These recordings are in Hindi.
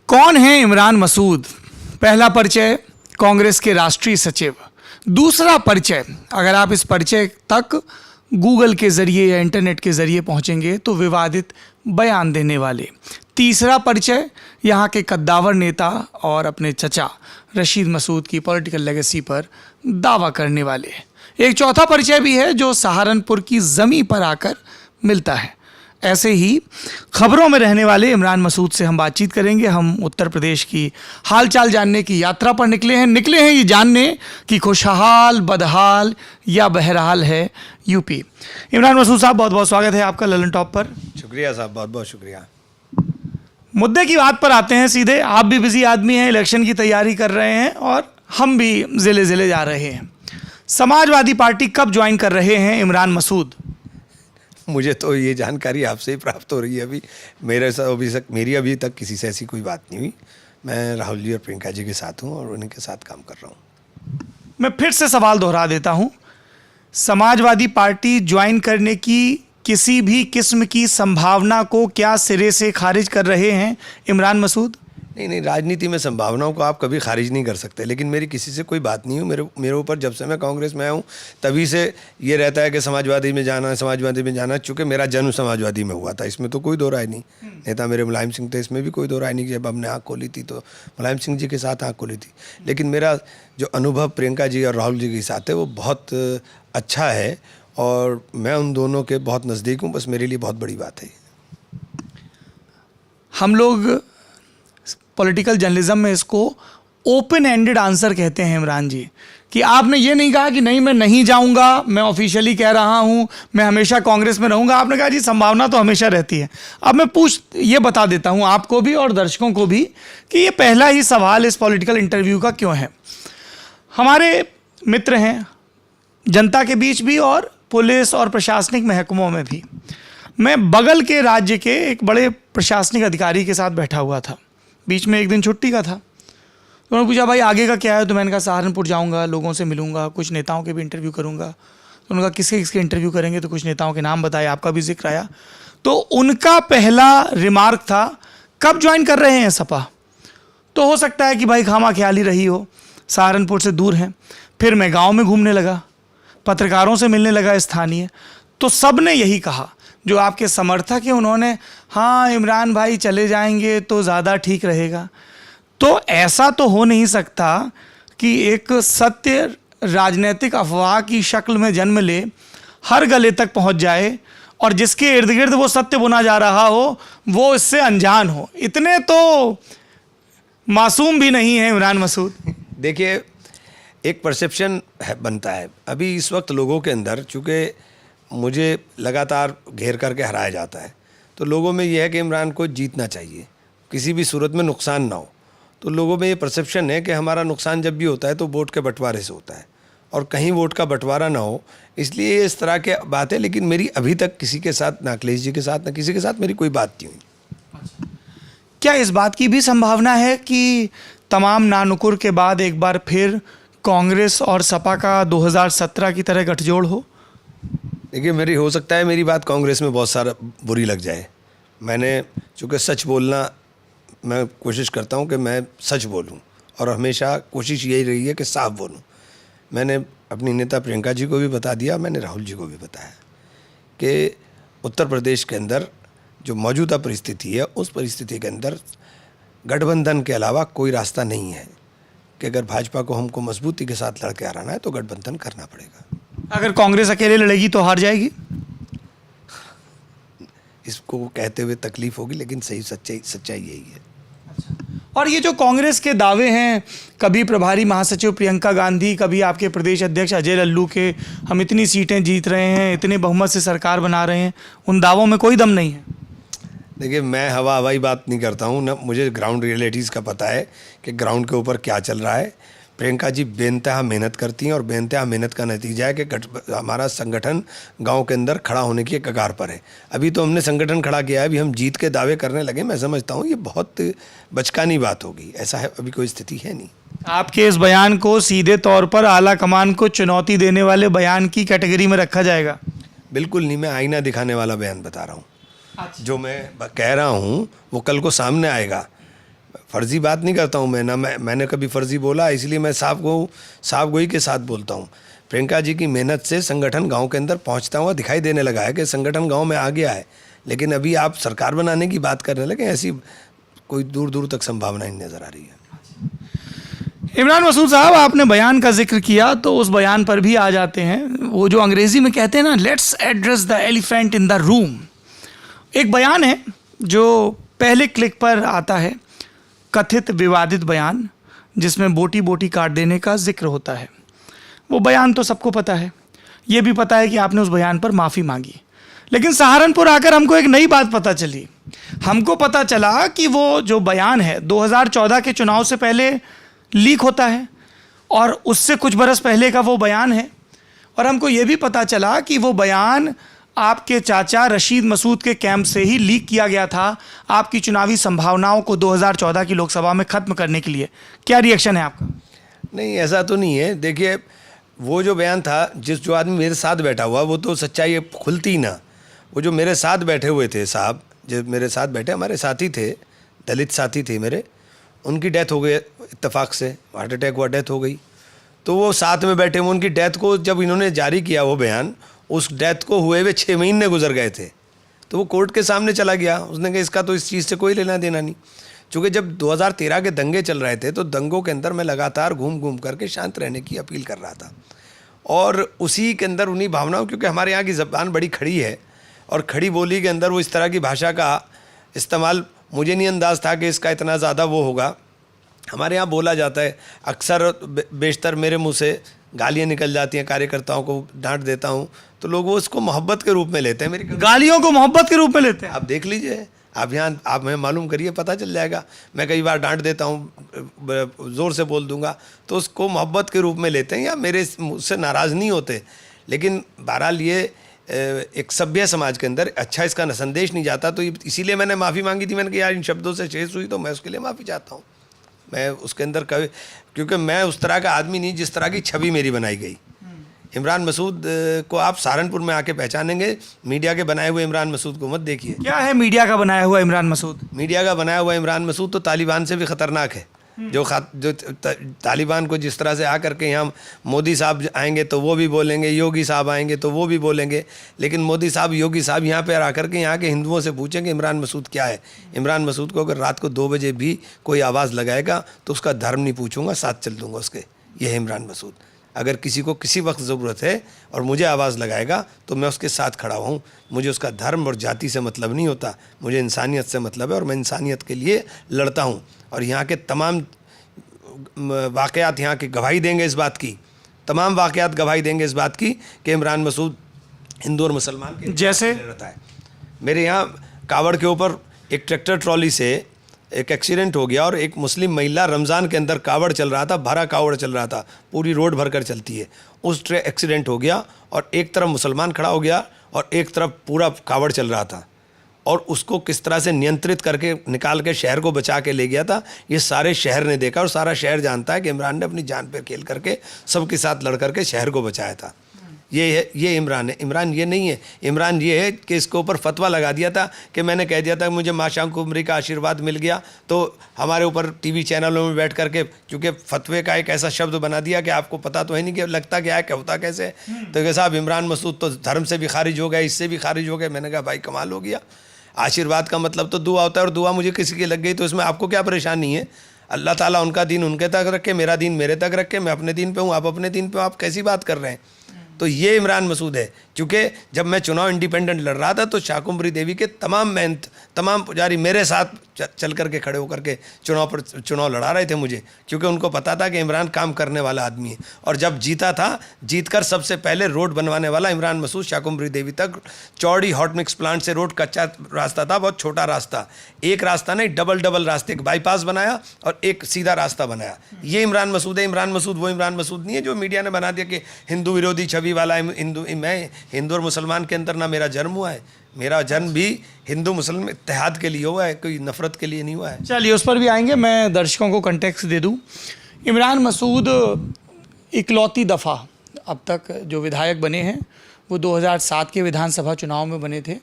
कौन है इमरान मसूद? पहला परिचय कांग्रेस के राष्ट्रीय सचिव। दूसरा परिचय, अगर आप इस परिचय तक गूगल के ज़रिए या इंटरनेट के ज़रिए पहुंचेंगे तो विवादित बयान देने वाले। तीसरा परिचय, यहाँ के कद्दावर नेता और अपने चचा रशीद मसूद की पॉलिटिकल लेगेसी पर दावा करने वाले। एक चौथा परिचय भी है जो सहारनपुर की ज़मीं पर आकर मिलता है। ऐसे ही खबरों में रहने वाले इमरान मसूद से हम बातचीत करेंगे। हम उत्तर प्रदेश की हालचाल जानने की यात्रा पर निकले हैं ये जानने कि खुशहाल, बदहाल या बहरहाल है यूपी। इमरान मसूद साहब, बहुत बहुत स्वागत है आपका ललन टॉप पर। शुक्रिया साहब, बहुत बहुत शुक्रिया। मुद्दे की बात पर आते हैं सीधे। आप भी बिजी आदमी हैं, इलेक्शन की तैयारी कर रहे हैं और हम भी ज़िले ज़िले जा रहे हैं। समाजवादी पार्टी कब ज्वाइन कर रहे हैं इमरान मसूद? मुझे तो ये जानकारी आपसे ही प्राप्त हो रही है। मेरी अभी तक किसी से ऐसी कोई बात नहीं हुई। मैं राहुल जी और प्रियंका जी के साथ हूँ और उन्हीं के साथ काम कर रहा हूँ। मैं फिर से सवाल दोहरा देता हूँ, समाजवादी पार्टी ज्वाइन करने की किसी भी किस्म की संभावना को क्या सिरे से खारिज कर रहे हैं इमरान मसूद? नहीं, राजनीति में संभावनाओं को आप कभी खारिज नहीं कर सकते, लेकिन मेरी किसी से कोई बात नहीं हुई। मेरे ऊपर जब से मैं कांग्रेस में आया हूँ तभी से ये रहता है कि समाजवादी में जाना। चूँकि मेरा जन्म समाजवादी में हुआ था, इसमें तो कोई दो राय नहीं। नेता मेरे मुलायम सिंह थे, इसमें भी कोई दो राय नहीं कि जब हमने आँख खोली थी तो मुलायम सिंह जी के साथ आँख खोली थी। लेकिन मेरा जो अनुभव प्रियंका जी और राहुल जी के साथ है वो बहुत अच्छा है और मैं उन दोनों के बहुत नज़दीक हूँ। बस मेरे लिए बहुत बड़ी बात है। हम लोग पॉलिटिकल जर्नलिज्म में इसको ओपन एंडेड आंसर कहते हैं इमरान जी, कि आपने ये नहीं कहा कि नहीं मैं नहीं जाऊंगा, मैं ऑफिशियली कह रहा हूं मैं हमेशा कांग्रेस में रहूंगा। आपने कहा जी संभावना तो हमेशा रहती है। अब मैं ये बता देता हूं आपको भी और दर्शकों को भी कि ये पहला ही सवाल इस पॉलिटिकल इंटरव्यू का क्यों है। हमारे मित्र हैं जनता के बीच भी और पुलिस और प्रशासनिक महकमों में भी। मैं बगल के राज्य के एक बड़े प्रशासनिक अधिकारी के साथ बैठा हुआ था, बीच में एक दिन छुट्टी का था। तो उन्होंने पूछा भाई आगे का क्या है? तो मैंने कहा सहारनपुर जाऊंगा, लोगों से मिलूंगा, कुछ नेताओं के भी इंटरव्यू करूंगा। तो उन्होंने कहा किसके इंटरव्यू करेंगे? तो कुछ नेताओं के नाम बताए, आपका भी जिक्र आया। तो उनका पहला रिमार्क था कब ज्वाइन कर रहे हैं सपा? तो हो सकता है कि भाई खामा ख्याली रही हो, सहारनपुर से दूर हैं। फिर मैं गाँव में घूमने लगा, पत्रकारों से मिलने लगा स्थानीय, तो सब ने यही कहा। जो आपके समर्थक हैं उन्होंने हाँ इमरान भाई चले जाएंगे तो ज़्यादा ठीक रहेगा। तो ऐसा तो हो नहीं सकता कि एक सत्य राजनीतिक अफवाह की शक्ल में जन्म ले, हर गले तक पहुंच जाए और जिसके इर्द गिर्द वो सत्य बुना जा रहा हो वो इससे अनजान हो। इतने तो मासूम भी नहीं है इमरान मसूद। देखिए, एक परसेप्शन बनता है अभी इस वक्त लोगों के अंदर, चूँकि मुझे लगातार घेर करके हराया जाता है, तो लोगों में यह है कि इमरान को जीतना चाहिए, किसी भी सूरत में नुकसान ना हो। तो लोगों में ये परसेप्शन है कि हमारा नुकसान जब भी होता है तो वोट के बंटवारे से होता है और कहीं वोट का बंटवारा ना हो, इसलिए इस तरह के बात है। लेकिन मेरी अभी तक किसी के साथ, ना अखिलेश जी के साथ, ना किसी के साथ मेरी कोई बात नहीं हुई। क्या इस बात की भी संभावना है कि तमाम नानुकुर के बाद एक बार फिर कांग्रेस और सपा का 2017 की तरह गठजोड़ हो? देखिए, हो सकता है मेरी बात कांग्रेस में बहुत सारा बुरी लग जाए। मैंने चूँकि सच बोलना, मैं कोशिश करता हूँ कि मैं सच बोलूँ और हमेशा कोशिश यही रही है कि साफ बोलूँ। मैंने अपनी नेता प्रियंका जी को भी बता दिया, मैंने राहुल जी को भी बताया कि उत्तर प्रदेश के अंदर जो मौजूदा परिस्थिति है उस परिस्थिति के अंदर गठबंधन के अलावा कोई रास्ता नहीं है कि अगर भाजपा को हमको मजबूती के साथ लड़के हराना है तो गठबंधन करना पड़ेगा। अगर कांग्रेस अकेले लड़ेगी तो हार जाएगी? इसको कहते हुए तकलीफ होगी, लेकिन सही सच्चाई यही है। और ये जो कांग्रेस के दावे हैं, कभी प्रभारी महासचिव प्रियंका गांधी, कभी आपके प्रदेश अध्यक्ष अजय लल्लू के हम इतनी सीटें जीत रहे हैं, इतने बहुमत से सरकार बना रहे हैं, उन दावों में कोई दम नहीं है। देखिए, मैं हवाई बात नहीं करता हूँ ना, मुझे ग्राउंड रियलिटीज़ का पता है कि ग्राउंड के ऊपर क्या चल रहा है। प्रियंका जी बेइंतहा मेहनत करती हैं और बेइंतहा मेहनत का नतीजा है कि हमारा संगठन गांव के अंदर खड़ा होने की कगार पर है। अभी तो हमने संगठन खड़ा किया है, अभी हम जीत के दावे करने लगे। मैं समझता हूँ ये बहुत बचकानी बात होगी, ऐसा है अभी कोई स्थिति है नहीं। आपके इस बयान को सीधे तौर पर आला कमान को चुनौती देने वाले बयान की कैटेगरी में रखा जाएगा? बिल्कुल नहीं, मैं आईना दिखाने वाला बयान बता रहा हूँ। जो मैं कह रहा हूँ वो कल को सामने आएगा। फर्जी बात नहीं करता हूँ मैं ना, मैंने कभी फर्जी बोला, इसलिए मैं साफ गोई के साथ बोलता हूँ। प्रियंका जी की मेहनत से संगठन गांव के अंदर पहुंचता हुआ दिखाई देने लगा है कि संगठन गांव में आ गया है। लेकिन अभी आप सरकार बनाने की बात करने लगे, ऐसी कोई दूर दूर तक संभावना नहीं नज़र आ रही है। इमरान मसूद साहब, आपने बयान का जिक्र किया तो उस बयान पर भी आ जाते हैं। वो जो अंग्रेजी में कहते हैं ना, let's address the elephant in the room. एक बयान है जो पहले क्लिक पर आता है, कथित विवादित बयान, जिसमें बोटी बोटी काट देने का जिक्र होता है। वो बयान तो सबको पता है, ये भी पता है कि आपने उस बयान पर माफ़ी मांगी। लेकिन सहारनपुर आकर हमको एक नई बात पता चली। हमको पता चला कि वो जो बयान है 2014 के चुनाव से पहले लीक होता है और उससे कुछ बरस पहले का वो बयान है। और हमको ये भी पता चला कि वो बयान आपके चाचा रशीद मसूद के कैंप से ही लीक किया गया था, आपकी चुनावी संभावनाओं को 2014 की लोकसभा में ख़त्म करने के लिए। क्या रिएक्शन है आपका? नहीं, ऐसा तो नहीं है। देखिए, वो जो बयान था, जो आदमी मेरे साथ बैठा हुआ, वो तो सच्चाई खुलती ना। वो जो मेरे साथ बैठे हुए थे साहब, जो मेरे साथ बैठे हमारे साथी थे, दलित साथी थे मेरे, उनकी डेथ हो गई इत्तेफाक से, हार्ट अटैक हुआ, डेथ हो गई। तो वो साथ में बैठे हुए, उनकी डेथ को जब इन्होंने जारी किया वो बयान, उस डेथ को हुए हुए 6 महीने गुजर गए थे। तो वो कोर्ट के सामने चला गया, उसने कहा इसका तो इस चीज़ से कोई लेना देना नहीं। चूँकि जब 2013 के दंगे चल रहे थे तो दंगों के अंदर मैं लगातार घूम घूम करके शांत रहने की अपील कर रहा था, और उसी के अंदर उन्हीं भावनाओं, क्योंकि हमारे यहाँ की ज़बान बड़ी खड़ी है और खड़ी बोली के अंदर वो इस तरह की भाषा का इस्तेमाल, मुझे नहीं अंदाज़ था कि इसका इतना ज़्यादा वो होगा। हमारे यहाँ बोला जाता है, अक्सर बेशतर मेरे मुंह से गालियाँ निकल जाती हैं, कार्यकर्ताओं को डांट देता हूँ तो लोग वो उसको मोहब्बत के रूप में लेते हैं। मेरी गालियों को मोहब्बत के रूप में लेते हैं? आप देख लीजिए, आप यहाँ आप हमें मालूम करिए, पता चल जाएगा। मैं कई बार डांट देता हूँ, ज़ोर से बोल दूंगा तो उसको मोहब्बत के रूप में लेते हैं या मेरे मुझसे नाराज़ नहीं होते। लेकिन बहरहाल ये एक सभ्य समाज के अंदर अच्छा इसका संदेश नहीं जाता, तो इसीलिए मैंने माफ़ी मांगी थी। मैंने कहा यार इन शब्दों से ठेस हुई तो मैं उसके लिए माफ़ी चाहता हूँ। मैं उसके अंदर कभी, क्योंकि मैं उस तरह का आदमी नहीं जिस तरह की छवि मेरी बनाई गई। इमरान मसूद को आप सहारनपुर में आके पहचानेंगे, मीडिया के बनाए हुए इमरान मसूद को मत देखिए। क्या है मीडिया का बनाया हुआ इमरान मसूद? मीडिया का बनाया हुआ इमरान मसूद तो तालिबान से भी ख़तरनाक है। जो तालिबान को जिस तरह से आकर के यहाँ मोदी साहब आएंगे तो वो भी बोलेंगे, योगी साहब आएंगे तो वो भी बोलेंगे, लेकिन मोदी साहब योगी साहब यहाँ पर आकर के यहाँ के हिंदुओं से पूछेंगे इमरान मसूद क्या है। इमरान मसूद को अगर रात को 2 बजे भी कोई आवाज़ लगाएगा तो उसका धर्म नहीं पूछूंगा, साथ चल दूंगा उसके। ये है इमरान मसूद। अगर किसी को किसी वक्त ज़रूरत है और मुझे आवाज़ लगाएगा तो मैं उसके साथ खड़ा हूँ। मुझे उसका धर्म और जाति से मतलब नहीं होता, मुझे इंसानियत से मतलब है और मैं इंसानियत के लिए लड़ता हूँ। और यहाँ के तमाम वाक़यात यहाँ के गवाही देंगे इस बात की, तमाम वाक़यात गवाही देंगे इस बात की कि इमरान मसूद हिंदू और मुसलमान के जैसे रहता है। मेरे यहाँ कावड़ के ऊपर एक ट्रैक्टर ट्रॉली से एक एक्सीडेंट हो गया और एक मुस्लिम महिला रमज़ान के अंदर कावड़ चल रहा था, भरा कावड़ चल रहा था, पूरी रोड भर कर चलती है, उस एक्सीडेंट हो गया और एक तरफ मुसलमान खड़ा हो गया और एक तरफ पूरा कावड़ चल रहा था, और उसको किस तरह से नियंत्रित करके निकाल के शहर को बचा के ले गया था, ये सारे शहर ने देखा और सारा शहर जानता है कि इमरान ने अपनी जान पर खेल करके सबके साथ लड़ करके शहर को बचाया था। ये है, ये इमरान है। इमरान ये नहीं है। इमरान ये है कि इसके ऊपर फतवा लगा दिया था कि मैंने कह दिया था कि मुझे माँ शाकुम्भरी का आशीर्वाद मिल गया तो हमारे ऊपर टीवी चैनलों में बैठ करके, क्योंकि फतवे का एक ऐसा शब्द बना दिया कि आपको पता तो है नहीं कि लगता क्या है, क्या होता कैसे है। तो कि साहब इमरान मसूद तो धर्म से भी खारिज हो गया, इससे भी खारिज हो गया। मैंने कहा भाई कमाल हो गया। आशीर्वाद का मतलब तो दुआ होता है और दुआ मुझे किसी की लग गई तो इसमें आपको क्या परेशानी है। अल्लाह ताला उनका दीन उनके तक रखे, मेरा दीन मेरे तक रखे, मैं अपने दीन पे हूँ, आप अपने दीन पे, आप कैसी बात कर रहे हैं। तो ये इमरान मसूद है। क्योंकि जब मैं चुनाव इंडिपेंडेंट लड़ रहा था तो शाकुम्भरी देवी के तमाम महंत, तमाम पुजारी मेरे साथ चल करके खड़े होकर के चुनाव लड़ा रहे थे मुझे, क्योंकि उनको पता था कि इमरान काम करने वाला आदमी है। और जब जीता था, जीतकर सबसे पहले रोड बनवाने वाला इमरान मसूद शाकुम्भरी देवी तक चौड़ी हॉट मिक्स प्लांट से रोड कच्चा रास्ता था, बहुत छोटा रास्ता, एक रास्ता नहीं डबल रास्ते, एक बाईपास बनाया और एक सीधा रास्ता बनाया। ये इमरान मसूद है। इमरान मसूद वो इमरान मसूद नहीं है जो मीडिया ने बना दिया कि हिंदू विरोधी छवि वाला मैं हिंदू और मुसलमान के अंदर ना मेरा जन्म हुआ है, मेरा जन्म भी हिंदू मुसलमान इत्तेहाद के लिए हुआ है, कोई नफरत के लिए नहीं हुआ है। चलिए उस पर भी आएंगे। मैं दर्शकों को कंटेक्स्ट दे दूं। इमरान मसूद इकलौती दफ़ा अब तक जो विधायक बने हैं वो 2007 के विधानसभा चुनाव में बने थे।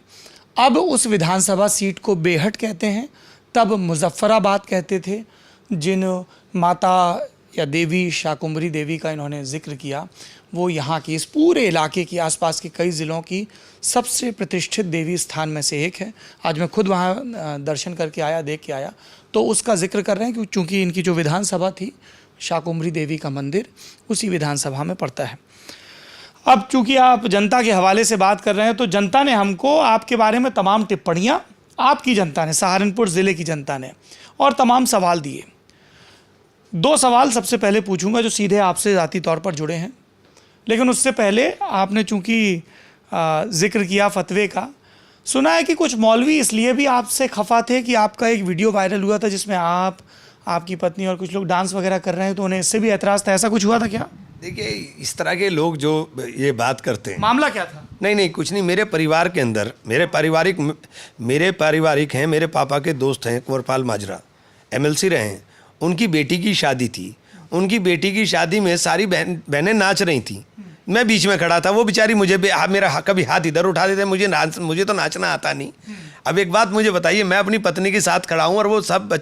अब उस विधानसभा सीट को बेहट कहते हैं, तब मुजफ्फराबाद कहते थे। जिन माता या देवी शाकुंभरी देवी का इन्होंने जिक्र किया, वो यहाँ की, इस पूरे इलाके की, आसपास के कई ज़िलों की सबसे प्रतिष्ठित देवी स्थान में से एक है। आज मैं खुद वहाँ दर्शन करके आया, देख के आया, तो उसका जिक्र कर रहे हैं कि चूँकि इनकी जो विधानसभा थी, शाकुंभरी देवी का मंदिर उसी विधानसभा में पड़ता है। अब चूँकि आप जनता के हवाले से बात कर रहे हैं, तो जनता ने हमको आपके बारे में तमाम टिप्पणियाँ, आपकी जनता ने, सहारनपुर ज़िले की जनता ने, और तमाम सवाल दिए। 2 सवाल सबसे पहले पूछूंगा जो सीधे आपसे ज़ाती तौर पर जुड़े हैं, लेकिन उससे पहले आपने चूँकि जिक्र किया फतवे का, सुना है कि कुछ मौलवी इसलिए भी आपसे खफा थे कि आपका एक वीडियो वायरल हुआ था जिसमें आप, आपकी पत्नी और कुछ लोग डांस वगैरह कर रहे हैं, तो उन्हें इससे भी एतराज़ था। ऐसा कुछ हुआ था क्या? देखिए, इस तरह के लोग जो ये बात करते हैं, मामला क्या था? नहीं कुछ नहीं। मेरे परिवार के अंदर मेरे पारिवारिक हैं, मेरे पापा के दोस्त हैं, कुंवरपाल माजरा MLC रहे हैं, उनकी बेटी की शादी थी। उनकी बेटी की शादी में सारी बहनें नाच रही थी, मैं बीच में खड़ा था। वो बेचारी मुझे मेरा कभी हाथ इधर उठा देते, मुझे तो नाचना आता नहीं। अब एक बात मुझे बताइए, मैं अपनी पत्नी के साथ खड़ा हूँ और वो सब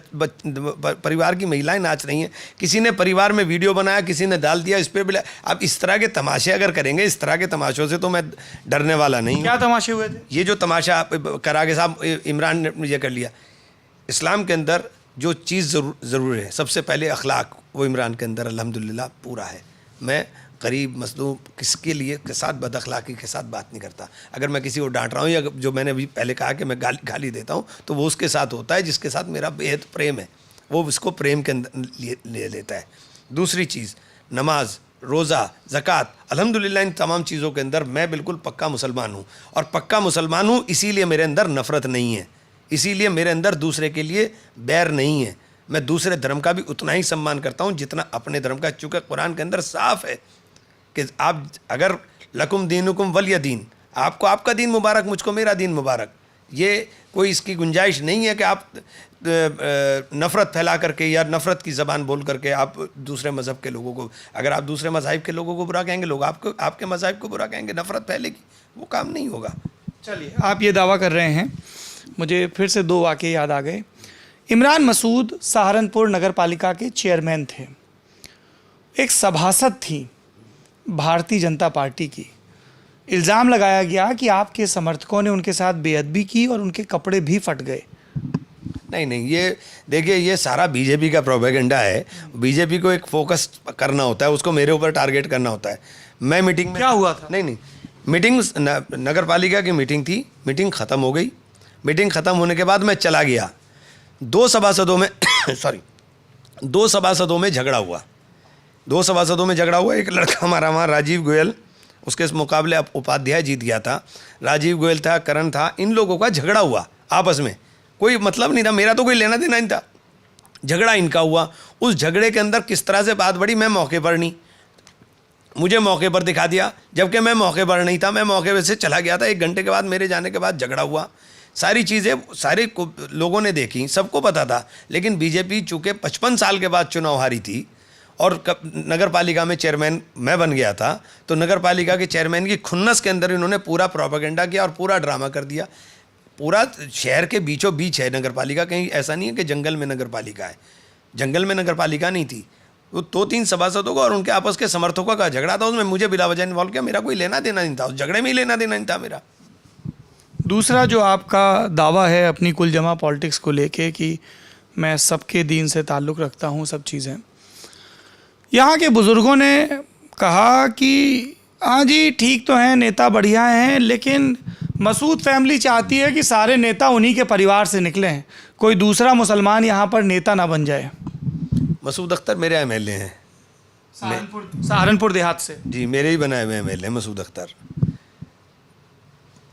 परिवार की महिलाएं नाच रही हैं। किसी ने परिवार में वीडियो बनाया, किसी ने डाल दिया इस पर। अब इस तरह के तमाशे अगर करेंगे, इस तरह के तमाशों से तो मैं डरने वाला नहीं। क्या तमाशे हुए थे? ये जो तमाशा करा के साहब इमरान ने ये कर लिया। इस्लाम के अंदर जो चीज़ ज़रूर है, सबसे पहले अखलाक, वो इमरान के अंदर अल्हम्दुलिल्लाह पूरा है। मैं करीब मसलूम किसके लिए के साथ बद अखलाकी के साथ बात नहीं करता। अगर मैं किसी को डांट रहा हूँ, या जो मैंने अभी पहले कहा कि मैं गाली देता हूँ, तो वो उसके साथ होता है जिसके साथ मेरा बेहद प्रेम है, वो उसको प्रेम के अंदर ले लेता है। दूसरी चीज़, नमाज, रोज़ा, ज़कात, अल्हम्दुलिल्लाह इन तमाम चीज़ों के अंदर मैं बिल्कुल पक्का मुसलमान हूँ। और पक्का मुसलमान हूँ इसीलिए मेरे अंदर नफ़रत नहीं है, इसीलिए मेरे अंदर दूसरे के लिए बैर नहीं है। मैं दूसरे धर्म का भी उतना ही सम्मान करता हूँ जितना अपने धर्म का। चूँकि कुरान के अंदर साफ़ है कि आप अगर लकुम दीनुकुम वलिय दीन, आपको आपका दीन मुबारक, मुझको मेरा दीन मुबारक। ये कोई इसकी गुंजाइश नहीं है कि आप नफ़रत फैला करके या नफ़रत की ज़बान बोल करके आप दूसरे मज़हब के लोगों को, अगर आप दूसरे मज़ाहिब के लोगों को बुरा कहेंगे, लोग आपके मज़ाहिब को बुरा कहेंगे, नफ़रत फैलेगी, वो काम नहीं होगा। चलिए, आप ये दावा कर रहे हैं, मुझे फिर से 2 वाक़ये याद आ गए। इमरान मसूद सहारनपुर नगर पालिका के चेयरमैन थे, एक सभासद थी भारतीय जनता पार्टी की। इल्ज़ाम लगाया गया कि आपके समर्थकों ने उनके साथ बेअदबी की और उनके कपड़े भी फट गए। नहीं, ये देखिए, ये सारा बीजेपी का प्रोपेगेंडा है। बीजेपी को एक फोकस करना होता है, उसको मेरे ऊपर टारगेट करना होता है। मैं मीटिंग में, क्या हुआ था? नहीं, मीटिंग नगर पालिका की मीटिंग थी, मीटिंग ख़त्म हो गई। मीटिंग ख़त्म होने के बाद मैं चला गया। 2 सभासदों में दो सभासदों में झगड़ा हुआ। एक लड़का हमारा वहाँ राजीव गोयल, उसके मुकाबले उपाध्याय जीत गया था। राजीव गोयल था, करण था, इन लोगों का झगड़ा हुआ आपस में, कोई मतलब नहीं था, मेरा तो कोई लेना देना नहीं था। झगड़ा इनका हुआ। उस झगड़े के अंदर किस तरह से बात बढ़ी, मैं मौके पर नहीं, मुझे मौके पर दिखा दिया, जबकि मैं मौके पर नहीं था। मैं मौके से चला गया था। 1 घंटे के बाद मेरे जाने के बाद झगड़ा हुआ। सारी चीज़ें सारे लोगों ने देखी, सबको पता था। लेकिन बीजेपी चूँकि 55 साल के बाद चुनाव हारी थी और नगर पालिका में चेयरमैन मैं बन गया था, तो नगर पालिका के चेयरमैन की खुन्नस के अंदर इन्होंने पूरा प्रोपेगेंडा किया और पूरा ड्रामा कर दिया। पूरा शहर के बीचों बीच है नगर पालिका, कहीं ऐसा नहीं है कि जंगल में नगर पालिका है। जंगल में नगर पालिका नहीं थी। वो 2-3 सभासदों का और उनके आपस के समर्थकों का झगड़ा था, उसमें मुझे बिला वजह इन्वॉल्व किया। मेरा कोई लेना देना नहीं था, उस झगड़े में ही लेना देना नहीं था मेरा। दूसरा जो आपका दावा है अपनी कुल जमा पॉलिटिक्स को लेके कि मैं सबके दीन से ताल्लुक़ रखता हूँ, सब चीज़ें, यहाँ के बुज़ुर्गों ने कहा कि हाँ जी ठीक तो हैं, नेता बढ़िया हैं, लेकिन मसूद फैमिली चाहती है कि सारे नेता उन्हीं के परिवार से निकले हैं, कोई दूसरा मुसलमान यहाँ पर नेता ना बन जाए। मसूद अख्तर मेरे MLA हैं, सहारनपुर देहात से। जी, मेरे ही बनाए हुए MLA मसूद अख्तर।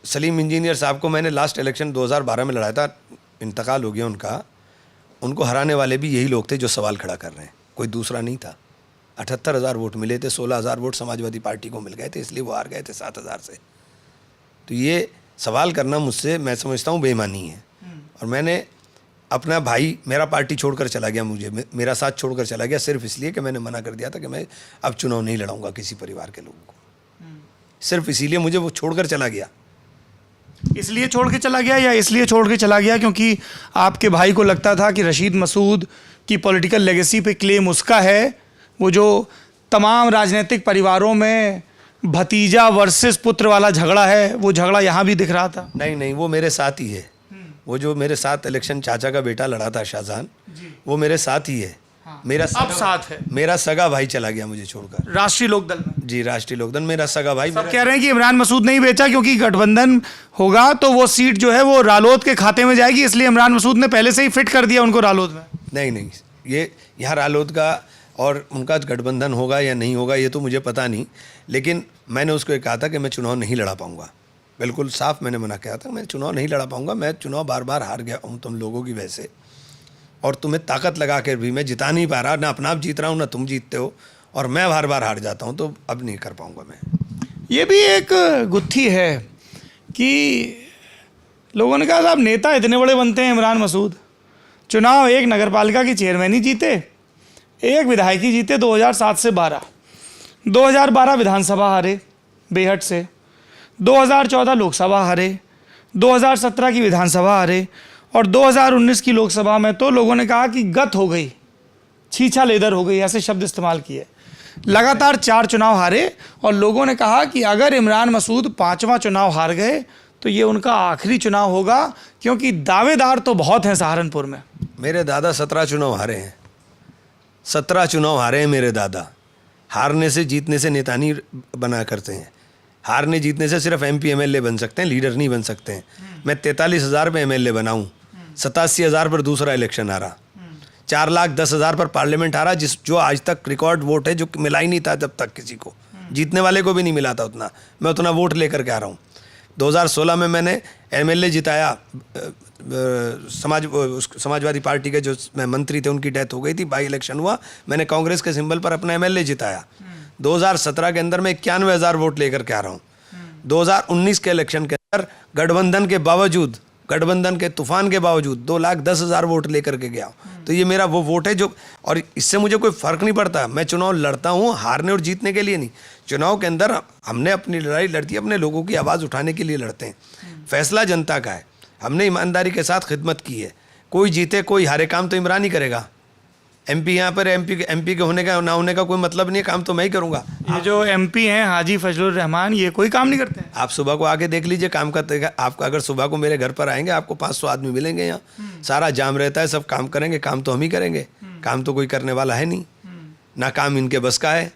सलीम इंजीनियर साहब को मैंने लास्ट इलेक्शन 2012 में लड़ाया था, इंतकाल हो गया उनका। उनको हराने वाले भी यही लोग थे जो सवाल खड़ा कर रहे हैं, कोई दूसरा नहीं था। 78,000 वोट मिले थे, 16,000 वोट समाजवादी पार्टी को मिल गए थे, इसलिए वो हार गए थे 7,000 से। तो ये सवाल करना मुझसे, मैं समझता हूँ, बेईमानी है। और मैंने अपना भाई, मेरा पार्टी छोड़कर चला गया, मेरा साथ छोड़कर चला गया, सिर्फ इसलिए कि मैंने मना कर दिया था कि मैं अब चुनाव नहीं लड़ाऊंगा किसी परिवार के लोगों को। सिर्फ इसीलिए मुझे वो छोड़कर चला गया। इसलिए छोड़ के चला गया या इसलिए छोड़ के चला गया क्योंकि आपके भाई को लगता था कि रशीद मसूद की पॉलिटिकल लेगेसी पे क्लेम उसका है? वो जो तमाम राजनीतिक परिवारों में भतीजा वर्सेस पुत्र वाला झगड़ा है, वो झगड़ा यहाँ भी दिख रहा था? नहीं नहीं, वो मेरे साथ ही है। वो जो मेरे साथ इलेक्शन चाचा का बेटा लड़ा था शाहजहान, वो मेरे साथ ही है। मेरा अब साथ है। मेरा सगा भाई चला गया मुझे छोड़कर राष्ट्रीय लोकदल में। जी, राष्ट्रीय लोकदल मेरा सगा भाई। सब कह रहे हैं कि इमरान मसूद नहीं बेचा क्योंकि गठबंधन होगा तो वो सीट जो है वो रालोद के खाते में जाएगी, इसलिए इमरान मसूद ने पहले से ही फिट कर दिया उनको रालोद में। नहीं नहीं, ये यहाँ रालोद का और उनका गठबंधन होगा या नहीं होगा ये तो मुझे पता नहीं, लेकिन मैंने उसको ये कहा था कि मैं चुनाव नहीं लड़ा पाऊंगा। बिल्कुल साफ मैंने मना किया था, मैं चुनाव नहीं लड़ा पाऊंगा। मैं चुनाव बार बार हार गया हूँ तुम लोगों की वजह से, और तुम्हें ताकत लगा कर भी मैं जिता नहीं पा रहा। ना अपना आप जीत रहा हूँ ना तुम जीतते हो, और मैं बार बार हार जाता हूँ, तो अब नहीं कर पाऊँगा मैं। ये भी एक गुत्थी है कि लोगों ने कहा साहब नेता इतने बड़े बनते हैं इमरान मसूद, चुनाव एक नगरपालिका की चेयरमैन ही जीते, एक विधायक ही जीते 2007 से 12, 2012 विधानसभा हारे बेहट से, 2014 लोकसभा हारे, 2017 की विधानसभा हारे, और 2019 की लोकसभा में तो लोगों ने कहा कि गत हो गई, छीछा लेदर हो गई, ऐसे शब्द इस्तेमाल किए। लगातार 4 चुनाव हारे और लोगों ने कहा कि अगर इमरान मसूद 5वां चुनाव हार गए तो ये उनका आखिरी चुनाव होगा, क्योंकि दावेदार तो बहुत हैं सहारनपुर में। मेरे दादा 17 चुनाव हारे हैं, 17 चुनाव हारे हैं मेरे दादा। हारने से जीतने से नेता नहीं बना करते हैं, हारने जीतने से सिर्फ MP MLA बन सकते हैं, लीडर नहीं बन सकते हैं। मैं 43,000 पे MLA बना हूँ, 87,000 पर दूसरा इलेक्शन हारा, 4,10,000 पर पार्लियामेंट हारा, जो आज तक रिकॉर्ड वोट है, जो मिला ही नहीं था जब तक किसी को, जीतने वाले को भी नहीं मिला था उतना। मैं उतना वोट लेकर के आ रहा हूँ। 2016 में मैंने MLA जिताया, समाजवादी पार्टी के जो मंत्री थे उनकी डेथ हो गई थी, बाई इलेक्शन हुआ, मैंने कांग्रेस के सिंबल पर अपना MLA जिताया। 2017 के अंदर मैं 91,000 वोट लेकर के आ रहा हूँ। 2019 के इलेक्शन के अंदर गठबंधन के बावजूद, गठबंधन के तूफान के बावजूद 2,10,000 वोट लेकर के गया। तो ये मेरा वो वोट है जो, और इससे मुझे कोई फर्क नहीं पड़ता। मैं चुनाव लड़ता हूँ हारने और जीतने के लिए नहीं। चुनाव के अंदर हमने अपनी लड़ाई लड़ती है, अपने लोगों की आवाज़ उठाने के लिए लड़ते हैं। फैसला जनता का है, हमने ईमानदारी के साथ खिदमत की है। कोई जीते कोई हारे, काम तो इमरान ही करेगा। MP यहाँ पर MP के होने का ना होने का कोई मतलब नहीं है, काम तो मैं ही करूँगा। ये जो MP हैं हाजी फजलुर रहमान, ये कोई काम नहीं करते हैं। आप सुबह को आके देख लीजिए काम का तरीका। आपका अगर सुबह को मेरे घर पर आएंगे आपको 500 आदमी मिलेंगे यहाँ, सारा जाम रहता है, सब काम करेंगे। काम तो हम ही करेंगे, काम तो कोई करने वाला है नहीं, ना काम इनके बस का है।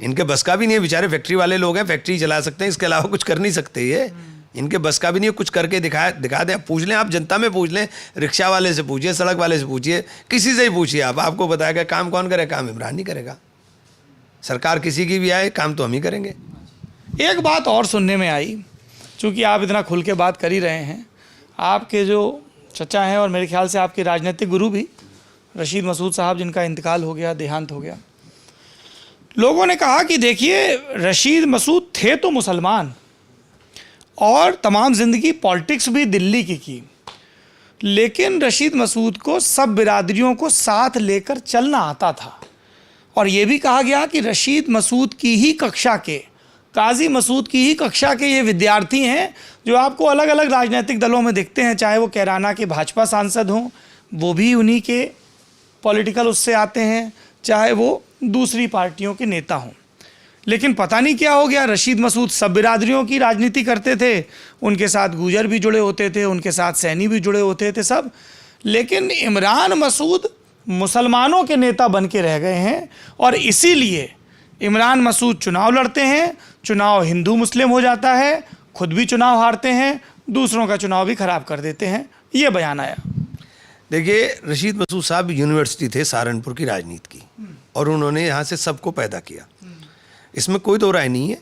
इनके बस का भी नहीं है, बेचारे फैक्ट्री वाले लोग हैं, फैक्ट्री चला सकते हैं, इसके अलावा कुछ कर नहीं सकते। ये इनके बस का भी नहीं है, कुछ करके दिखा दें। पूछ लें आप, जनता में पूछ लें, रिक्शा वाले से पूछिए, सड़क वाले से पूछिए, किसी से ही पूछिए आप, आपको बताएगा काम कौन करे। काम इमरान नहीं करेगा, सरकार किसी की भी आए, काम तो हम ही करेंगे। एक बात और सुनने में आई, चूँकि आप इतना खुल के बात कर ही रहे हैं, आपके जो चचा हैं और मेरे ख्याल से आपके राजनीतिक गुरु भी रशीद मसूद साहब, जिनका इंतकाल हो गया, देहांत हो गया, लोगों ने कहा कि देखिए रशीद मसूद थे तो मुसलमान और तमाम ज़िंदगी पॉलिटिक्स भी दिल्ली की, लेकिन रशीद मसूद को सब बिरादरियों को साथ लेकर चलना आता था। और ये भी कहा गया कि रशीद मसूद की ही कक्षा के, काजी मसूद की ही कक्षा के ये विद्यार्थी हैं जो आपको अलग अलग राजनीतिक दलों में दिखते हैं, चाहे वो कैराना के भाजपा सांसद हों, वो भी उन्हीं के पॉलिटिकल उससे आते हैं, चाहे वो दूसरी पार्टियों के नेता हों। लेकिन पता नहीं क्या हो गया, रशीद मसूद सब बिरादरियों की राजनीति करते थे, उनके साथ गुजर भी जुड़े होते थे, उनके साथ सैनी भी जुड़े होते थे सब, लेकिन इमरान मसूद मुसलमानों के नेता बन के रह गए हैं। और इसीलिए इमरान मसूद चुनाव लड़ते हैं, चुनाव हिंदू मुस्लिम हो जाता है, खुद भी चुनाव हारते हैं, दूसरों का चुनाव भी खराब कर देते हैं, ये बयान आया। देखिए, रशीद मसूद साहब यूनिवर्सिटी थे सहारनपुर की राजनीति की, और उन्होंने यहाँ से सबको पैदा किया, इसमें कोई दो राय नहीं है।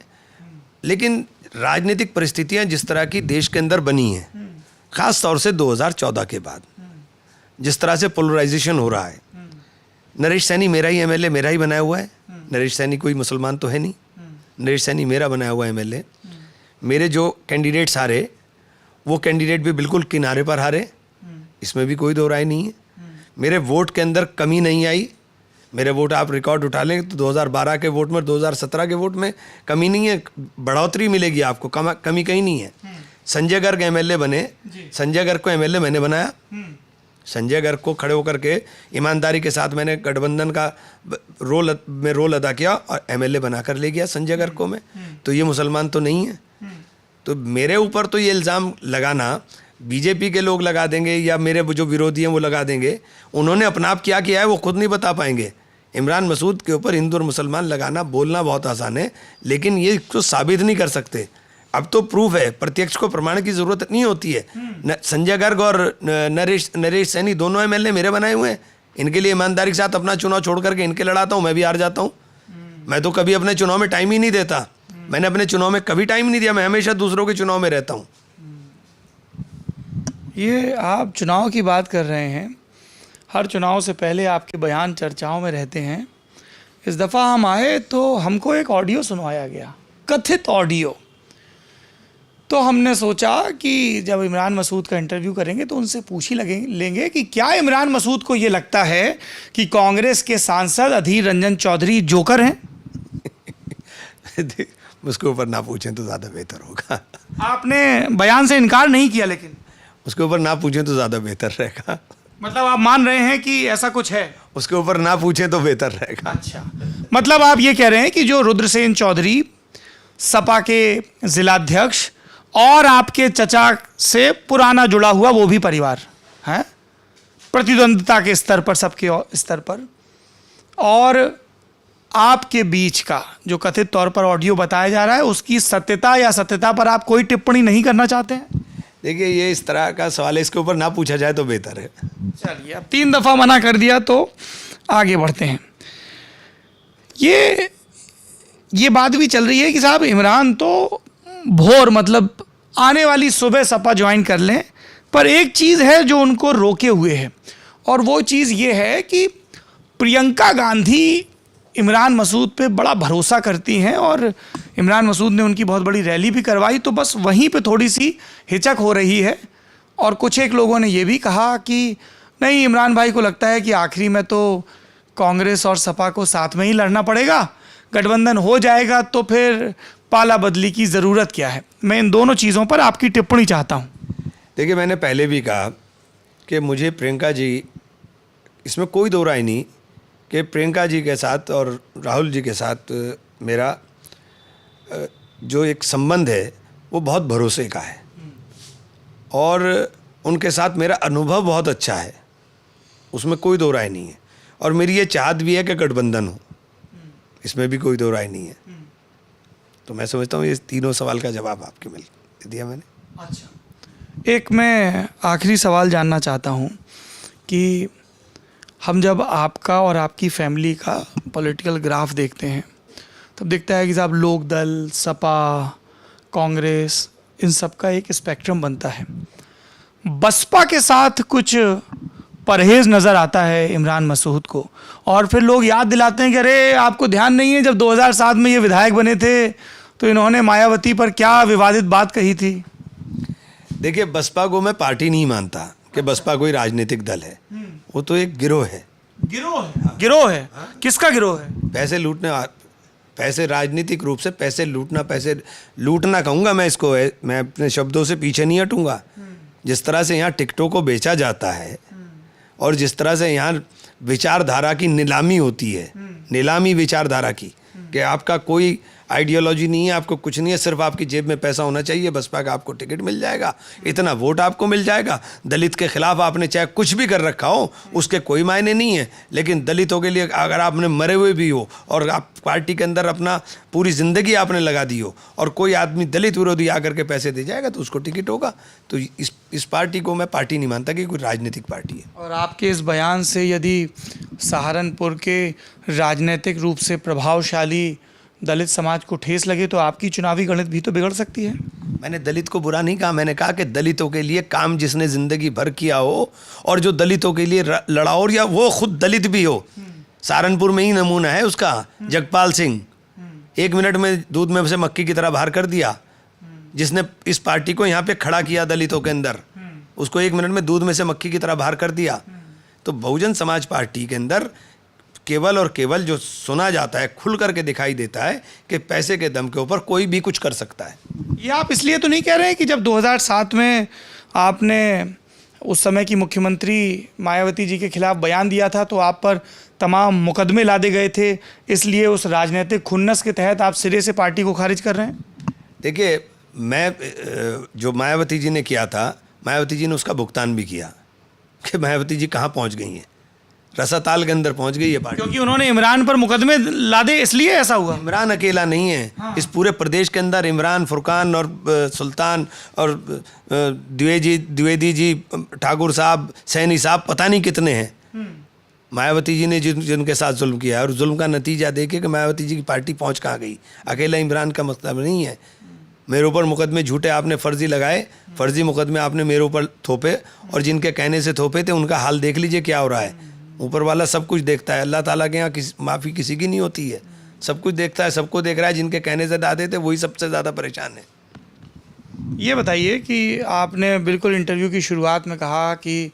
लेकिन राजनीतिक परिस्थितियाँ जिस तरह की देश के अंदर बनी हैं, ख़ास तौर से 2014 के बाद जिस तरह से पोलराइजेशन हो रहा है, नरेश सैनी मेरा ही MLA, मेरा ही बनाया हुआ है। नरेश सैनी कोई मुसलमान तो है नहीं, नरेश सैनी मेरा बनाया हुआ MLA। मेरे जो कैंडिडेट्स हारे, वो कैंडिडेट भी बिल्कुल किनारे पर हारे, इसमें भी कोई दो राय नहीं है। मेरे वोट के अंदर कमी नहीं आई, मेरे वोट आप रिकॉर्ड उठा लें तो 2012 के वोट में 2017 के वोट में कमी नहीं है, बढ़ोतरी मिलेगी आपको, कमी कहीं नहीं है। संजय गर्ग एमएलए बने, संजय गर्ग को एमएलए मैंने बनाया, संजय गर्ग को खड़े होकर के ईमानदारी के साथ मैंने गठबंधन का रोल अदा किया और एमएलए बनाकर ले गया संजय गर्ग को मैं। तो ये मुसलमान तो नहीं है। तो मेरे ऊपर तो ये इल्ज़ाम लगाना बीजेपी के लोग लगा देंगे या मेरे जो विरोधी हैं वो लगा देंगे। उन्होंने अपना आप क्या किया है वो खुद नहीं बता पाएंगे। इमरान मसूद के ऊपर हिंदू और मुसलमान लगाना, बोलना बहुत आसान है, लेकिन ये इसको साबित नहीं कर सकते। अब तो प्रूफ है, प्रत्यक्ष को प्रमाण की ज़रूरत नहीं होती है। संजय गर्ग और नरेश सैनी दोनों एमएलए मेरे बनाए हुए हैं। इनके लिए ईमानदारी के साथ अपना चुनाव छोड़ करके इनके लड़ाता हूँ, मैं भी हार जाता हूँ। मैं तो कभी अपने चुनाव में टाइम ही नहीं देता। मैंने अपने चुनाव में कभी टाइम नहीं दिया, मैं हमेशा दूसरों के चुनाव में रहता हूँ। ये आप चुनाव की बात कर रहे हैं, हर चुनाव से पहले आपके बयान चर्चाओं में रहते हैं। इस दफ़ा हम आए तो हमको एक ऑडियो सुनवाया गया, कथित ऑडियो। तो हमने सोचा कि जब इमरान मसूद का इंटरव्यू करेंगे तो उनसे पूछ ही लेंगे कि क्या इमरान मसूद को ये लगता है कि कांग्रेस के सांसद अधीर रंजन चौधरी जोकर हैं? उसके ऊपर ना पूछें तो ज़्यादा बेहतर होगा। आपने बयान से इनकार नहीं किया, लेकिन उसके ऊपर ना पूछें तो ज़्यादा बेहतर रहेगा। मतलब आप मान रहे हैं कि ऐसा कुछ है? उसके ऊपर ना पूछें तो बेहतर रहेगा। अच्छा, मतलब आप ये कह रहे हैं कि जो रुद्रसेन चौधरी सपा के जिलाध्यक्ष और आपके चचा से पुराना जुड़ा हुआ वो भी परिवार है, प्रतिद्वंद्विता के स्तर पर, सबके स्तर पर, और आपके बीच का जो कथित तौर पर ऑडियो बताया जा रहा है उसकी सत्यता या सत्यता पर आप कोई टिप्पणी नहीं करना चाहते हैं? देखिए, ये इस तरह का सवाल है, इसके ऊपर ना पूछा जाए तो बेहतर है। चलिए, अब 3 दफ़ा मना कर दिया तो आगे बढ़ते हैं। ये बात भी चल रही है कि साहब इमरान तो भोर, मतलब आने वाली सुबह सपा ज्वाइन कर लें, पर एक चीज़ है जो उनको रोके हुए है, और वो चीज़ ये है कि प्रियंका गांधी इमरान मसूद पे बड़ा भरोसा करती हैं और इमरान मसूद ने उनकी बहुत बड़ी रैली भी करवाई, तो बस वहीं पे थोड़ी सी हिचक हो रही है। और कुछ एक लोगों ने ये भी कहा कि नहीं, इमरान भाई को लगता है कि आखिरी में तो कांग्रेस और सपा को साथ में ही लड़ना पड़ेगा, गठबंधन हो जाएगा तो फिर पाला बदली की ज़रूरत क्या है। मैं इन दोनों चीज़ों पर आपकी टिप्पणी चाहता हूँ। देखिए, मैंने पहले भी कहा कि मुझे प्रियंका जी, इसमें कोई दो राय नहीं कि प्रियंका जी के साथ और राहुल जी के साथ मेरा जो एक संबंध है वो बहुत भरोसे का है, और उनके साथ मेरा अनुभव बहुत अच्छा है, उसमें कोई दो राय नहीं है। और मेरी ये चाहत भी है कि गठबंधन हो, इसमें भी कोई दो राय नहीं है। तो मैं समझता हूँ ये तीनों सवाल का जवाब आपके मिल दिया मैंने। अच्छा, एक मैं आखिरी सवाल जानना चाहता हूँ कि हम जब आपका और आपकी फैमिली का पॉलिटिकल ग्राफ देखते हैं तब दिखता है कि साहब लोक दल, सपा, कांग्रेस, इन सब का एक स्पेक्ट्रम बनता है। बसपा के साथ कुछ परहेज़ नज़र आता है इमरान मसूद को, और फिर लोग याद दिलाते हैं कि अरे आपको ध्यान नहीं है जब 2007 में ये विधायक बने थे तो इन्होंने मायावती पर क्या विवादित बात कही थी। देखिए, बसपा को मैं पार्टी नहीं मानता कि बसपा कोई राजनीतिक दल है, वो तो एक गिरोह है। गिरोह है? किसका गिरोह है? पैसे लूटने, पैसे राजनीतिक रूप से पैसे लूटना कहूँगा मैं इसको, मैं अपने शब्दों से पीछे नहीं हटूँगा। जिस तरह से यहाँ टिकटों को बेचा जाता है और जिस तरह से यहाँ विचारधारा की नीलामी होती है, नीलामी विचारधारा की, कि आपका कोई आइडियोलॉजी नहीं है, आपको कुछ नहीं है, सिर्फ आपकी जेब में पैसा होना चाहिए, बसपा का आपको टिकट मिल जाएगा, इतना वोट आपको मिल जाएगा। दलित के खिलाफ आपने चाहे कुछ भी कर रखा हो उसके कोई मायने नहीं है, लेकिन दलितों के लिए अगर आपने मरे हुए भी हो और आप पार्टी के अंदर अपना पूरी ज़िंदगी आपने लगा दी हो और कोई आदमी दलित विरोधी आकर के पैसे दे जाएगा तो उसको टिकट होगा। तो इस पार्टी को मैं पार्टी नहीं मानता कि कोई राजनीतिक पार्टी है। और आपके इस बयान से यदि सहारनपुर के राजनीतिक रूप से प्रभावशाली दलित समाज को ठेस लगे तो आपकी चुनावी गणित भी तो बिगड़ सकती है। मैंने दलित को बुरा नहीं कहा, मैंने कहा कि दलितों के लिए काम जिसने ज़िंदगी भर किया हो और जो दलितों के लिए लड़ा हो, या वो खुद दलित भी हो। सहारनपुर में ही नमूना है उसका, जगपाल सिंह, 1 मिनट में दूध में से मक्खी की तरह बाहर कर दिया, जिसने इस पार्टी को यहाँ पे खड़ा किया दलितों के अंदर, उसको 1 मिनट में दूध में से मक्खी की तरह बाहर कर दिया। तो बहुजन समाज पार्टी के अंदर केवल और केवल जो सुना जाता है, खुल करके दिखाई देता है कि पैसे के दम के ऊपर कोई भी कुछ कर सकता है। ये आप इसलिए तो नहीं कह रहे हैं कि जब 2007 में आपने उस समय की मुख्यमंत्री मायावती जी के खिलाफ बयान दिया था तो आप पर तमाम मुकदमे लादे गए थे, इसलिए उस राजनीतिक खुन्नस के तहत आप सिरे से पार्टी को खारिज कर रहे हैं? देखिए, मैं जो मायावती जी ने किया था, मायावती जी ने उसका भुगतान भी किया कि मायावती जी कहाँ पहुँच गई हैं, रसाताल के अंदर पहुँच गई है पार्टी। क्योंकि उन्होंने इमरान पर मुकदमे लादे इसलिए ऐसा हुआ। इमरान अकेला नहीं है। हाँ। इस पूरे प्रदेश के अंदर इमरान, फुरकान और सुल्तान और द्विवेदी जी, ठाकुर साहब, सैनी साहब, पता नहीं कितने हैं। मायावती जी ने जिनके साथ जुल्म किया है, और जुल्म का नतीजा देखे कि मायावती जी की पार्टी पहुंच कहाँ गई। अकेला इमरान का मतलब नहीं है। मेरे ऊपर मुकदमे झूठे आपने फर्जी लगाए, फर्जी मुकदमे आपने मेरे ऊपर थोपे, और जिनके कहने से थोपे थे उनका हाल देख लीजिए क्या हो रहा है। ऊपर वाला सब कुछ देखता है, अल्लाह ताला के यहाँ माफ़ी किसी की नहीं होती है। सब कुछ देखता है, सबको देख रहा है। जिनके कहने से दादे थे वही सबसे ज़्यादा परेशान है। ये बताइए कि आपने बिल्कुल इंटरव्यू की शुरुआत में कहा कि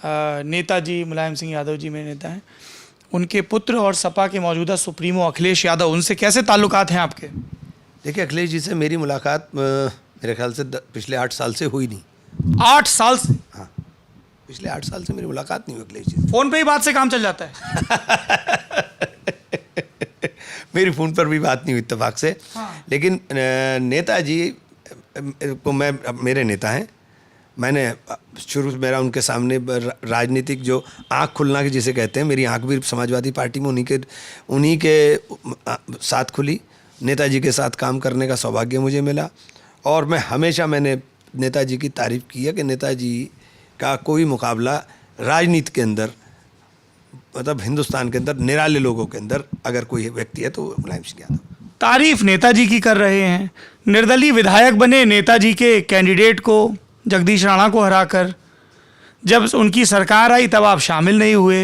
नेताजी मुलायम सिंह यादव जी मेरे नेता हैं, उनके पुत्र और सपा के मौजूदा सुप्रीमो अखिलेश यादव, उनसे कैसे ताल्लुकात हैं आपके? देखिए, अखिलेश जी से मेरी मुलाकात मेरे ख्याल से पिछले 8 साल से हुई नहीं। 8 साल से? हाँ, पिछले 8 साल से मेरी मुलाकात नहीं हुई अखिलेश जी से। फ़ोन पे ही बात से काम चल जाता है? मेरी फ़ोन पर भी बात नहीं हुई इत्तेफाक से। हाँ। लेकिन नेताजी को मेरे नेता हैं। मैंने शुरू से मेरा उनके सामने राजनीतिक जो आँख खुलना के जिसे कहते हैं, मेरी आँख भी समाजवादी पार्टी में उन्हीं के साथ खुली। नेताजी के साथ काम करने का सौभाग्य मुझे मिला, और मैंने नेताजी की तारीफ़ की है कि नेताजी का कोई मुकाबला राजनीति के अंदर, मतलब हिंदुस्तान के अंदर निराले लोगों के अंदर अगर कोई व्यक्ति है तो वो मुलायम सिंह यादव। तारीफ नेताजी की कर रहे हैं, निर्दलीय विधायक बने नेताजी के कैंडिडेट को, जगदीश राणा को हराकर। जब उनकी सरकार आई तब आप शामिल नहीं हुए,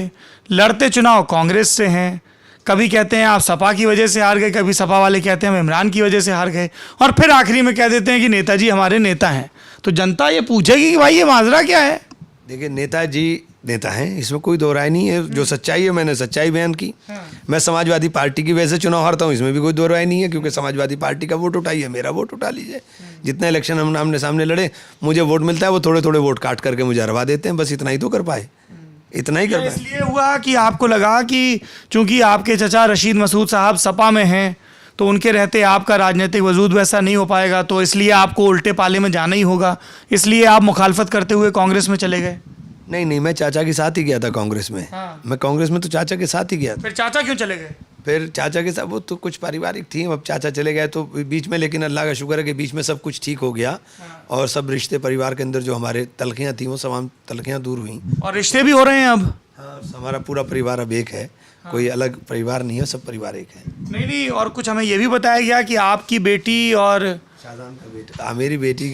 लड़ते चुनाव कांग्रेस से हैं। कभी कहते हैं आप सपा की वजह से हार गए, कभी सपा वाले कहते हैं हम इमरान की वजह से हार गए, और फिर आखिरी में कह देते हैं कि नेताजी हमारे नेता हैं। तो जनता ये पूछेगी कि भाई ये माजरा क्या है? देखिए, नेताजी नेता हैं, इसमें कोई दो राय नहीं है। जो सच्चाई है मैंने सच्चाई बयान की। मैं समाजवादी पार्टी की वजह से चुनाव हारता हूँ, इसमें भी कोई दो राय नहीं है, क्योंकि समाजवादी पार्टी का वोट उठाइए, मेरा वोट उठा लीजिए। जितने इलेक्शन हम आमने सामने लड़े, मुझे वोट मिलता है, वो थोड़े थोड़े वोट काट करके मुझे हरवा देते हैं। बस इतना ही तो कर पाए, इतना ही कर पाए। इसलिए हुआ कि आपको लगा कि चूंकि आपके चचा रशीद मसूद साहब सपा में हैं तो उनके रहते आपका राजनीतिक वजूद वैसा नहीं हो पाएगा, तो इसलिए आपको उल्टे पाले में जाना ही होगा, इसलिए आप मुखालफत करते हुए कांग्रेस में चले गए? नहीं, मैं चाचा के साथ ही गया था कांग्रेस में। हाँ। मैं कांग्रेस में तो चाचा के साथ ही गया था। फिर चाचा क्यों चले गए? फिर चाचा के साथ वो तो कुछ पारिवारिक थी, अब चाचा चले गए तो बीच में, लेकिन अल्लाह का शुक्र है कि बीच में सब कुछ ठीक हो गया। और सब रिश्ते परिवार के अंदर जो हमारे तलखियाँ थी वो तमाम तलखियाँ दूर हुई, और रिश्ते भी हो रहे हैं अब? हाँ, हमारा पूरा परिवार अब एक है। कोई अलग परिवार नहीं है, सब परिवार एक है। नहीं, और कुछ हमें ये भी बताया गया कि आपकी बेटी और शाहजहान का बेटा, मेरी बेटी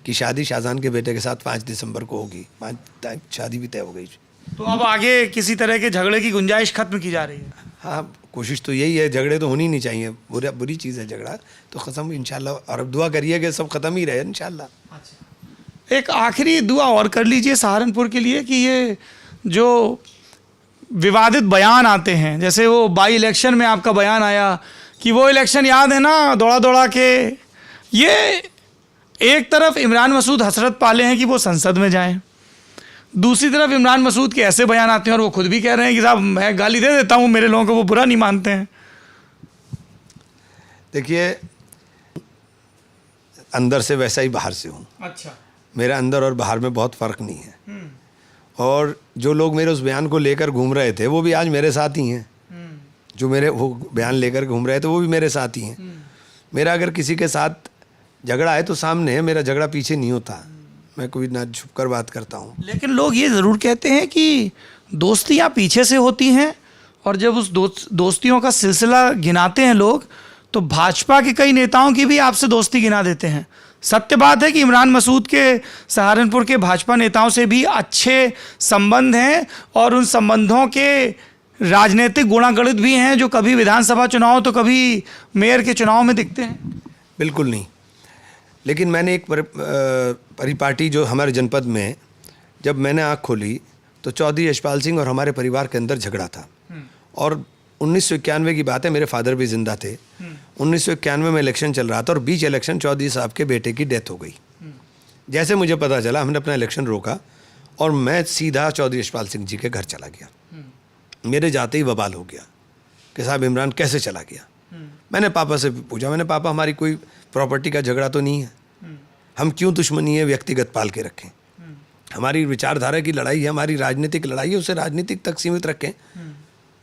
की शादी शाहजहान के बेटे के साथ 5 दिसंबर को होगी। 5 तारीख शादी भी तय हो गई। तो अब आगे किसी तरह के झगड़े की गुंजाइश खत्म की जा रही है? हाँ, कोशिश तो यही है। झगड़े तो होनी नहीं चाहिए, बुरी चीज़ है झगड़ा, तो ख़त्म इंशाल्लाह। और अब दुआ करिए कि सब ख़त्म ही रहे इंशाल्लाह। अच्छा, एक आखिरी दुआ और कर लीजिए सहारनपुर के लिए कि ये जो विवादित बयान आते हैं, जैसे वो बाई इलेक्शन में आपका बयान आया कि वो इलेक्शन याद है ना, दौड़ा दौड़ा के, ये एक तरफ इमरान मसूद हसरत पाले हैं कि वो संसद में जाएं, दूसरी तरफ इमरान मसूद के ऐसे बयान आते हैं और वो खुद भी कह रहे हैं कि साहब मैं गाली दे देता हूँ, मेरे लोगों को वो बुरा नहीं मानते हैं। देखिए, अंदर से वैसा ही बाहर से हूँ। अच्छा। मेरा अंदर और बाहर में बहुत फ़र्क नहीं है। और जो लोग मेरे उस बयान को लेकर घूम रहे थे वो भी आज मेरे साथ ही हैं। जो मेरे वो बयान लेकर घूम रहे थे वो भी मेरे साथ ही हैं। मेरा अगर किसी के साथ झगड़ा है तो सामने है, मेरा झगड़ा पीछे नहीं होता। मैं कोई ना छुप कर बात करता हूँ। लेकिन लोग ये ज़रूर कहते हैं कि दोस्तियाँ पीछे से होती हैं, और जब उस दोस्तियों का सिलसिला गिनाते हैं लोग तो भाजपा के कई नेताओं की भी आपसे दोस्ती गिना देते हैं। सत्य बात है कि इमरान मसूद के सहारनपुर के भाजपा नेताओं से भी अच्छे संबंध हैं, और उन संबंधों के राजनीतिक गुणागणित भी हैं जो कभी विधानसभा चुनाव तो कभी मेयर के चुनाव में दिखते हैं। बिल्कुल नहीं, लेकिन मैंने एक परिपाटी जो हमारे जनपद में जब मैंने आँख खोली तो चौधरी यशपाल सिंह और हमारे परिवार के अंदर झगड़ा था, और 1991 की बात है, मेरे फादर भी जिंदा थे। 1991 में इलेक्शन चल रहा था और बीच इलेक्शन चौधरी साहब के बेटे की डेथ हो गई। जैसे मुझे पता चला, हमने अपना इलेक्शन रोका और मैं सीधा चौधरी यशपाल सिंह जी के घर चला गया। मेरे जाते ही बवाल हो गया कि साहब इमरान कैसे चला गया। मैंने पापा से पूछा, मैंने पापा हमारी कोई प्रॉपर्टी का झगड़ा तो नहीं है, हम क्यों दुश्मनी है व्यक्तिगत पाल के रखें। हमारी विचारधारा की लड़ाई है, हमारी राजनीतिक लड़ाई है, उसे राजनीतिक तक सीमित रखें।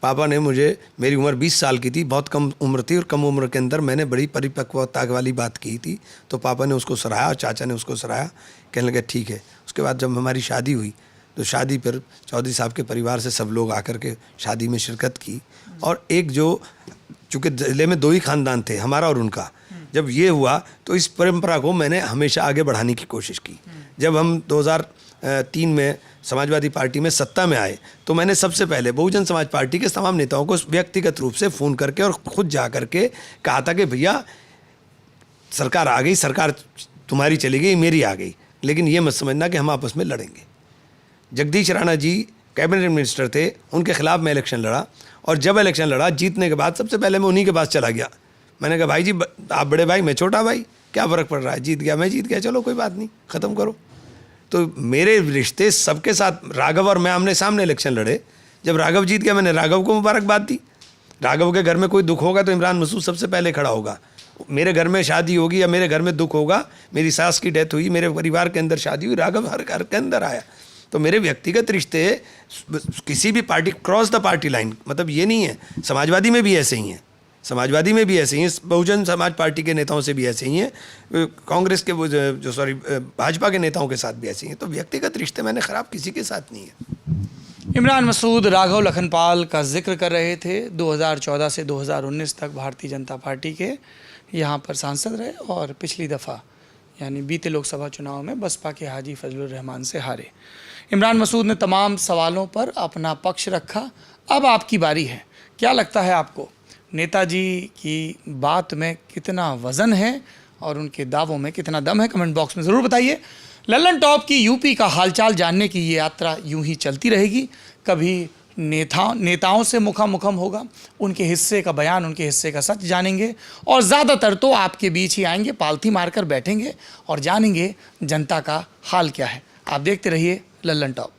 पापा ने मुझे, मेरी उम्र 20 साल की थी, बहुत कम उम्र थी और कम उम्र के अंदर मैंने बड़ी परिपक्वता वाली बात की थी, तो पापा ने उसको सराहा और चाचा ने उसको सराहा, कहने लगे ठीक है। उसके बाद जब हमारी शादी हुई तो शादी पर चौधरी साहब के परिवार से सब लोग आकर के शादी में शिरकत की। और एक जो, चूँकि ज़िले में 2 ही खानदान थे, हमारा और उनका, जब ये हुआ तो इस परंपरा को मैंने हमेशा आगे बढ़ाने की कोशिश की। जब हम 2003 में समाजवादी पार्टी में सत्ता में आए तो मैंने सबसे पहले बहुजन समाज पार्टी के तमाम नेताओं को व्यक्तिगत रूप से फ़ोन करके और ख़ुद जा करके कहा था कि भैया सरकार आ गई, सरकार तुम्हारी चली गई, मेरी आ गई, लेकिन ये मत समझना कि हम आपस में लड़ेंगे। जगदीश राणा जी कैबिनेट मिनिस्टर थे, उनके खिलाफ मैं इलेक्शन लड़ा और जब इलेक्शन लड़ा जीतने के बाद सबसे पहले मैं उन्हीं के पास चला गया। मैंने कहा भाई जी आप बड़े भाई, मैं छोटा भाई, क्या फ़र्क पड़ रहा है, जीत गया मैं जीत गया, चलो कोई बात नहीं, ख़त्म करो। तो मेरे रिश्ते सबके साथ, राघव और मैं आमने सामने इलेक्शन लड़े। जब राघव जीत गया मैंने राघव को मुबारकबाद दी। राघव के घर में कोई दुख होगा तो इमरान मसूद सबसे पहले खड़ा होगा। मेरे घर में शादी होगी या मेरे घर में दुख होगा, मेरी सास की डेथ हुई, मेरे परिवार के अंदर शादी हुई, राघव हर घर के अंदर आया। तो मेरे व्यक्तिगत रिश्ते किसी भी party, cross the party line, मतलब ये नहीं है, समाजवादी में भी ऐसे ही हैं, समाजवादी में भी ऐसे ही हैं, बहुजन समाज पार्टी के नेताओं से भी ऐसे ही हैं, कांग्रेस के भाजपा के नेताओं के साथ भी ऐसे ही हैं। तो व्यक्तिगत रिश्ते मैंने ख़राब किसी के साथ नहीं है। इमरान मसूद राघव लखनपाल का जिक्र कर रहे थे। 2014 से 2019 तक भारतीय जनता पार्टी के यहाँ पर सांसद रहे और पिछली दफ़ा यानी बीते लोकसभा चुनाव में बसपा के हाजी फजलुर रहमान से हारे। इमरान मसूद ने तमाम सवालों पर अपना पक्ष रखा। अब आपकी बारी है, क्या लगता है आपको नेताजी की बात में कितना वज़न है और उनके दावों में कितना दम है? कमेंट बॉक्स में ज़रूर बताइए। लल्लन टॉप की यूपी का हालचाल जानने की ये यात्रा यूं ही चलती रहेगी। कभी नेताओं से मुखामुखम होगा, उनके हिस्से का बयान, उनके हिस्से का सच जानेंगे और ज़्यादातर तो आपके बीच ही आएंगे, पालथी मारकर बैठेंगे और जानेंगे जनता का हाल क्या है। आप देखते रहिए लल्लन टॉप।